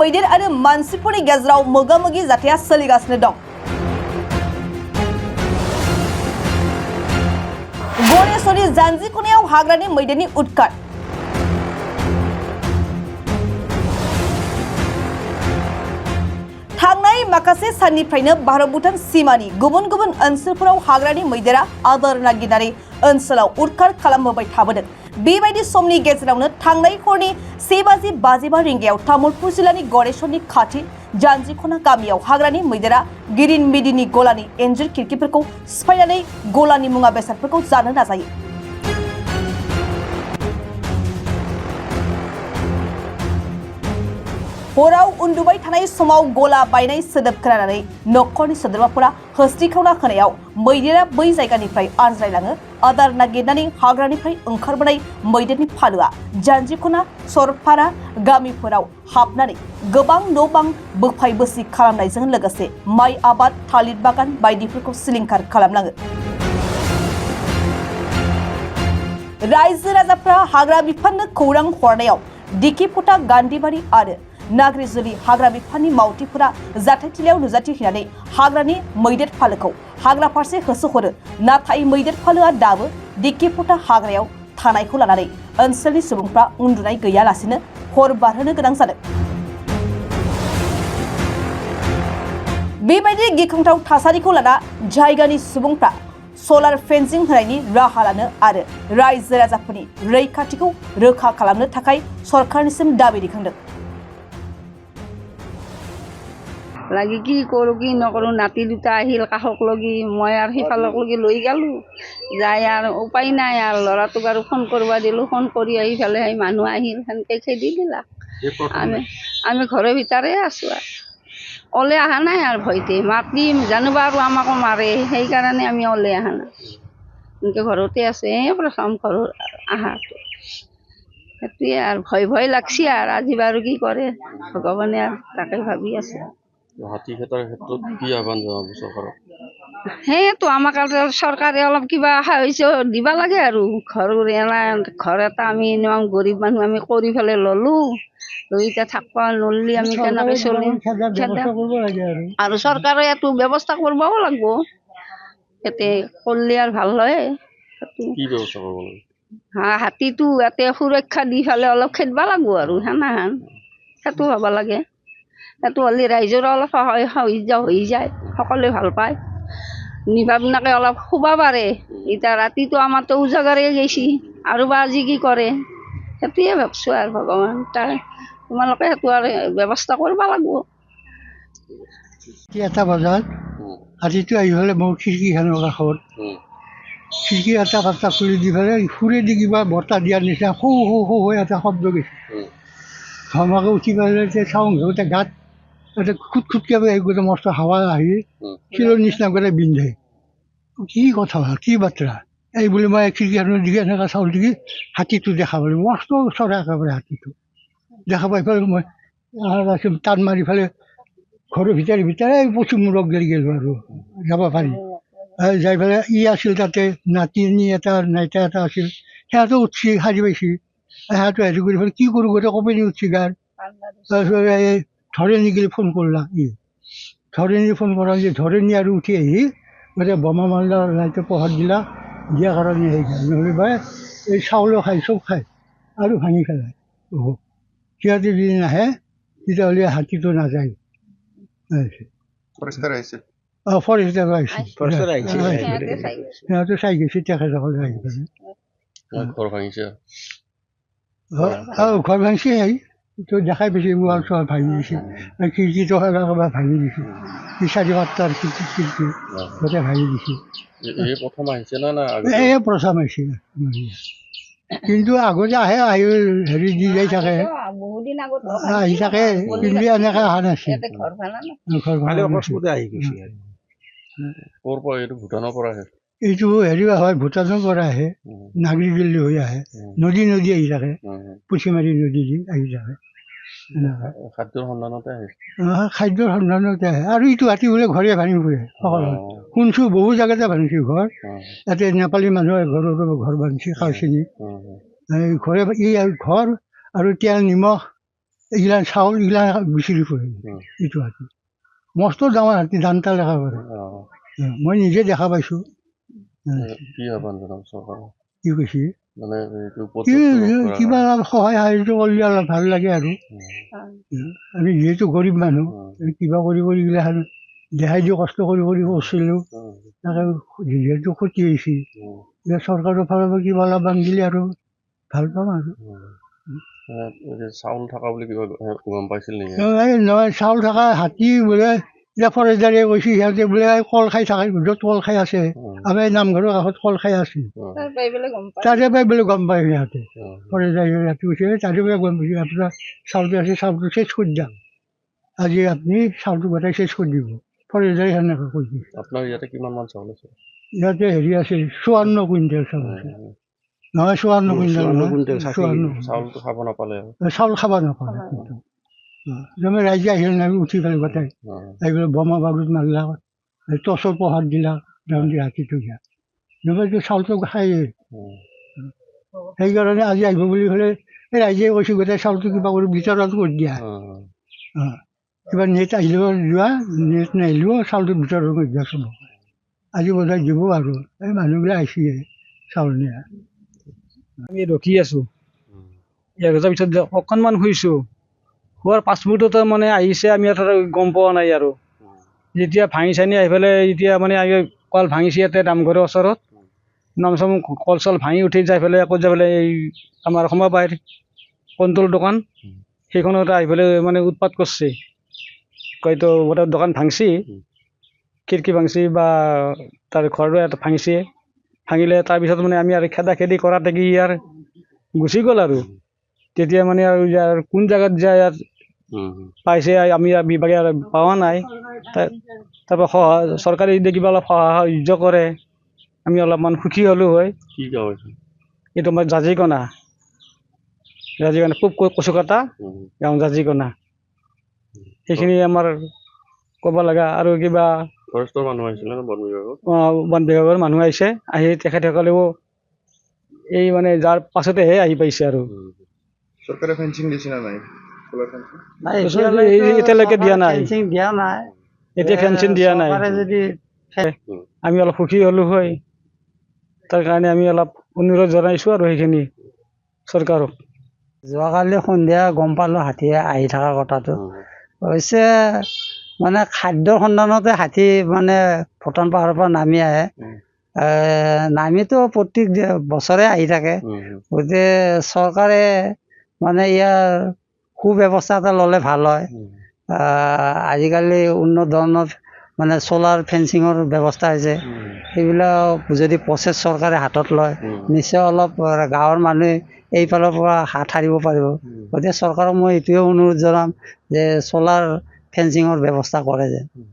मैदेर आरो मानसिफोरनि गेजेराव मोगा-मोगि जाथाया सोलिगासिनो दं। गणेशनि जानजि खनायाव हाग्रानि मैदेरनि उदखार। थांनाय माखासे साननिफ्रायनो भारत भुटान सीमानि गुबुन गुबुन ओनसोलफोराव हाग्रानि मैदेरा आदार नागिरनानै ओनसोलाव उदखार खालामबोबाय थाबोदों। बेबायदि समनि गेजेरावनो थांनाय हरनि 1:55 रिंगायाव तामुलपुर जिल्लानि गणेशनि खाथि जानजिखना गामियाव हाग्रानि मैदेरा गिरिन मिदिनि गलानि एन्जुर खिरखिफोरखौ सिफायनानै गलानि मुवा बेसादफोरखौ जानो नाजायो। हराव उन्दुबाय थानाय समाव गला बायनाय सोदोब खोनानानै नखरनि सोद्रोमाफोरा होस्रिखावना होनायाव मैदेरा बै जायगानिफ्राय आनज्रायलाङो। आदार नागिरनानै हाग्रानिफ्राय ओंखारबोनाय मैदेरनि फालोआ जानजिखना सरपारा गामिफोराव हाबनानै गोबां न' बां बोफाय बोसि खालामनायजों लोगोसे माइ आबाद थालिर बागान बायदिफोरखौ सिलिंखार खालामलाङो। रायजो राजाफ्रा हाग्रा बिफाननो खौरां हरनायाव दिखिफुटा गान्धीबारि आरो नाग्रिजुलि हाग्रा बिफाननि मावथिफोरा जाथायथिलियाव नुजाथिहैनानै हाग्रानि मैदेर फालोखौ हाग्रा फारसे होसोहरो। नाथाय मैदेर फालोआ दाबो दिखिफुटा हाग्रायाव थानायखौ लानानै ओनसोलनि सुबुंफ्रा उन्दुनाय गैयालासेनो हर बारहोनो गोनां जादों। बेबायदि गिख्रंथाव थासारिखौ लाना जायगानि सुबुंफ्रा सलार फेन्सिं होनायनि राहा लानो आरो रायजो राजाफोरनि रैखाथिखौ रोखा खालामनो थाखाय सरकारनिसिम दाबि दैखांदों। লাগি কি কৰোঁ কি নকৰোঁ, নাতি দুটা আহিল কাষক লগি, মই আৰু সিফালক লগি লৈ গ'লোঁ। যাই আৰু উপায় নাই আৰু ল'ৰাটোক আৰু ফোন কৰিব দিলোঁ। ফোন কৰি আহি পেলাই সেই মানুহ আহিল, সেনেকৈ খেদি দিলাক। আমি ঘৰৰ ভিতৰে আছোঁ আৰু ওলাই অহা নাই আৰু ভয়তে মাতিম জানিবা আৰু আমাকো মাৰে, সেইকাৰণে আমি ওলাই অহা নাই। এনেকৈ ঘৰতে আছোঁ, প্ৰথম ঘৰৰ আহাটো সেইটোৱে আৰু ভয় ভয় লাগছে আৰু আজি বাৰু কি কৰে ভগৱানে আৰু তাকে ভাবি আছে। হাতী খেতাৰ ক্ষেত্ৰত কি আহ্বান জনাব চৰকাৰক? সেইটো আমাক চৰকাৰে অলপ কিবা সাহায্য দিব লাগে আৰু ঘৰ এটা আমি ইমান গৰীব মানুহ আমি কৰি পেলাই ল'লোঁ, লৈ এতিয়া থাকিব নললি আমি কেনেকৈ চলিম। আৰু চৰকাৰে এইটো ব্যৱস্থা কৰিবও লাগিব, ইয়াতে কৰিলে আৰু ভাল হয়। কি ব্যৱস্থা কৰিব লাগে? হাতীটো ইয়াতে সুৰক্ষা দি পেলাই অলপ খেদিব লাগিব আৰু সেনাহান সেইটো হ'ব লাগে। সেইটো হ'লে ৰাইজৰ অলপ সহায় সাহায্য হৈ যায়, সকলোৱে ভাল পায়, নিভা পিনাকে অলপ শুব পাৰে। এতিয়া ৰাতিটো আমাৰতো উজাগৰে গৈছে আৰু বা আজি কি কৰে, সেইটোৱে ভাবিছোঁ আৰু ভগৱান তাৰ তোমালোকে সেইটো আৰু ব্যৱস্থা কৰিব লাগিব। এটা বজাত হাতীটো আহি পেলাই মোৰ খিৰিকীখনৰ কাষত খিৰিকী এটা খুলি দি পেলাই সুৰেদি কিবা বতাহ দিয়াৰ নিচিনা সৌ সৌ সৌ হৈ এটা শব্দ গৈছে। ধৰ্মাকে উঠি পেলাই চাওঁ সিহঁতে গাত এটা খুট খুটকৈ গোটেই মস্ত হাৱা আহি শিলৰ নিচিনা গোটেই বিন্ধে। কি কথা কি বাৰ্তা এই বুলি মই খিৰিকীখনৰ দিকে এনেকৈ চাউল দিকে হাতীটো দেখা পালোঁ। মস্ত ওচৰ একেবাৰে হাতীটো দেখা পাই পেলাই মই টান মাৰি পেলাই ঘৰৰ ভিতৰে পচু মূৰক গেলি গ'লোঁ আৰু যাব পাৰি। যাই পেলাই আছিল তাতে নাতিনী এটা নাইতা এটা আছিল, সিহঁতো উঠছি সাজি পাইছে। সিহঁতো হেৰি কৰি পেলাই কি কৰোঁ গোটেই কঁপনি উঠছি গাৰ। তাৰপিছত এই ধৰণী গেলি ফোন কৰলা, ধৰণী ফোন কৰা যে ধৰণী আৰু উঠি আহি গোটেই বোমা মাৰিলা, লাইটৰ পোহৰ দিলা, দিয়াৰ কাৰণে হেৰি খায় নহ'লে বা এই চাউলো খায় চব খায় আৰু ভাঙি পেলায়। সিহঁতে যদি নাহে তেতিয়াহ'লে হাতীটো নাযায়। ফৰেষ্টাৰ আহিছে, সিহঁতে চাই গৈছে তেখেতসকলে আহি পেলাই ঘৰ ভাঙিছে। ঘৰ ভাঙিছে তো দেখাই পাইছে, ৱাল চোৱাল ভাঙি দিছে, খিৰিকীটো একেবাৰে ভাঙি দিছে, 4-5টাৰ খিৰিকী গোটেই ভাঙি দিছে। প্ৰথম আহিছে না প্ৰথম আহিছে। কিন্তু আগতে আহি হেৰি দি যাই থাকে, আহি থাকে, কিন্তু এনেকৈ অহা নাছিল। ভূটানৰ পৰা আহে, এইটো হেৰি হয় ভূটানৰ পৰা আহে, নাগৰিজুলি হৈ আহে, নদী আহি থাকে, পুঠিমাৰী নদী দি আহি থাকে। খাদ্যৰ সন্ধানতে আহে, খাদ্যৰ সন্ধানতে আহে। আৰু ইটো হাতী বোলে ঘৰে ভাঙি ফুৰে সকলো শুনছোঁ, বহু জেগাতে ভাঙিছে ঘৰ। ইয়াতে নেপালী মানুহে ঘৰ ভাঙিছে, খাওচিনি ঘৰে ঘৰ আৰু তেল নিমখ এইগিলা চাউল এইগিলা বিচাৰি ফুৰে এইটো হাতী মস্ত ডাঙৰ হাতী দান্তা লেখা কৰে মই নিজে দেখা পাইছোঁ কি আহ্বান জনাব চৰকাৰক কি কৈছে মানে এইটো কি কিবা অলপ সহায় সাহায্য কৰিলে অলপ ভাল লাগে আৰু আমি যিহেতু গৰীব মানুহ কিবা কৰি কৰি এইগিলাখান দেখাই দিওঁ কষ্ট কৰি কৰি কৰিছিলোঁ তাকে যিহেতু ক্ষতি হৈছে এতিয়া চৰকাৰৰ ফালৰ পৰা কিবা অলপ দিলে আৰু ভাল পাম আৰু চাউল থকা বুলি কিবা গম পাইছিল নেকি এই নহয় চাউল থকা হাতী বোলে এতিয়া ফৰেষ্টাৰে কৈছে সিহঁতে বোলে কল খাই থাকে য'ত কল খাই আছে আমাৰ এই নামঘৰৰ কাষত কল খাই আছে তাৰে পৰাই বোলে গম পায় সিহঁতে ফৰেষ্টাৰে ৰাতি কৈছে তাৰে পৰাই গম পাইছে আপোনাৰ চাউলটো আছে চাউলটো চেচ কৰি দিয়ক আজি আপুনি চাউলটো গোটাই চেচ কৰি দিব ফৰেষ্টাৰে সেনেকৈ কৈছে আপোনাৰ ইয়াতে কিমান মান চাউল আছে ইয়াতে হেৰি আছে 54 কুইণ্টেল চাউল আছে নহয় 54 কুইণ্টেল চাউলটো খাব নাপালে চাউল খাব নাপালে কিন্তু যেনে ৰাইজে আহিল আমি উঠি পেলাই গোটাই আহি পেলাই বোমা বাৰুদ মাৰিলাক টৰ্চৰ পোহৰ দিলাক তাৰমানে হাতীটো দিয়াক নহ'লেতো চাউলটো খায়েই সেইকাৰণে আজি আহিব বুলি ক'লে এই ৰাইজে কৈছোঁ গোটেই চাউলটো কিবা কৰি ভিতৰত কৰি দিয়া কিবা নেট আহিলেও যোৱা নেট নাহিলেও চাউলটো ভিতৰত কৰি দিয়া চব আজি বজাই দিব আৰু এই মানুহবিলাক আহিছে চাউল নিয়া আমি ৰখি আছোঁ 1 বজাৰ পিছত অকণমান শুইছোঁ শোৱাৰ 5 মিনিটতে মানে আহিছে আমি আৰু গম পোৱা নাই আৰু যেতিয়া ভাঙি চাঙি আহি পেলাই এতিয়া মানে কল ভাঙিছে ইয়াতে নামঘৰৰ ওচৰত নাম চাম কল চল ভাঙি উঠি যাই পেলাই আকৌ যাই পেলাই এই আমাৰ সমবায়ৰ কণ্ট্ৰল দোকান সেইখনত আহি পেলাই মানে উৎপাত কৰিছে হয়তো গোটেই দোকান ভাঙছি খিৰিকী ভাঙছি বা তাৰ ঘৰটো এটা ভাঙিছে ভাঙিলে তাৰপিছত মানে আমি আৰু খেদা খেদি কৰাতে কি ইয়াৰ গুচি গ'ল আৰু তেতিয়া মানে আৰু ইয়াৰ কোন জেগাত যায় ইয়াত পাইছে আমি বিভাগে পোৱা নাই তাৰপৰা চৰকাৰে যদি কিবা অলপ সাহায্য কৰে আমি অলপমান সুখী হ'লোঁ হয় কি গাঁও এইটো আমাৰ জাজিকণা পূব কচুকাটা গাঁও জাজিকণা সেইখিনি আমাৰ ক'ব লগা আৰু কিবা ফৰেষ্টৰ মানুহ আহিছিলে বন বিভাগৰ বন বিভাগৰ মানুহ আহিছে আহি তেখেতসকলেও এই মানে যাৰ পাছতেহে আহি পাইছে আৰু চৰকাৰে ফেঞ্চিং দিছে না নাই এতিয়ালৈকে দিয়া নাই এতিয়া এতিয়া ফেঞ্চিং দিয়া নাই যদি আমি অলপ সুখী হ'লোঁ হয় তাৰ কাৰণে আমি অলপ অনুৰোধ জনাইছোঁ আৰু সেইখিনি চৰকাৰক যোৱাকালি সন্ধিয়া গম পালোঁ হাতীয়ে আহি থকা কথাটো অৱশ্যে মানে খাদ্যৰ সন্ধানতে হাতী মানে ভূটান পাহাৰৰ পৰা নামি আহে নামিতো প্ৰত্যেক বছৰে আহি থাকে গতিকে চৰকাৰে মানে ইয়াৰ সুব্যৱস্থা এটা ল'লে ভাল হয় আজিকালি উন্নত ধৰণৰ মানে চ'লাৰ ফেঞ্চিঙৰ ব্যৱস্থা হৈছে সেইবিলাক যদি প্ৰচেছ চৰকাৰে হাতত লয় নিশ্চয় অলপ গাঁৱৰ মানুহে এইফালৰ পৰা হাত সাৰিব পাৰিব গতিকে চৰকাৰক মই এইটোৱে অনুৰোধ জনাম যে চ'লাৰ ফেঞ্চিঙৰ ব্যৱস্থা কৰে যে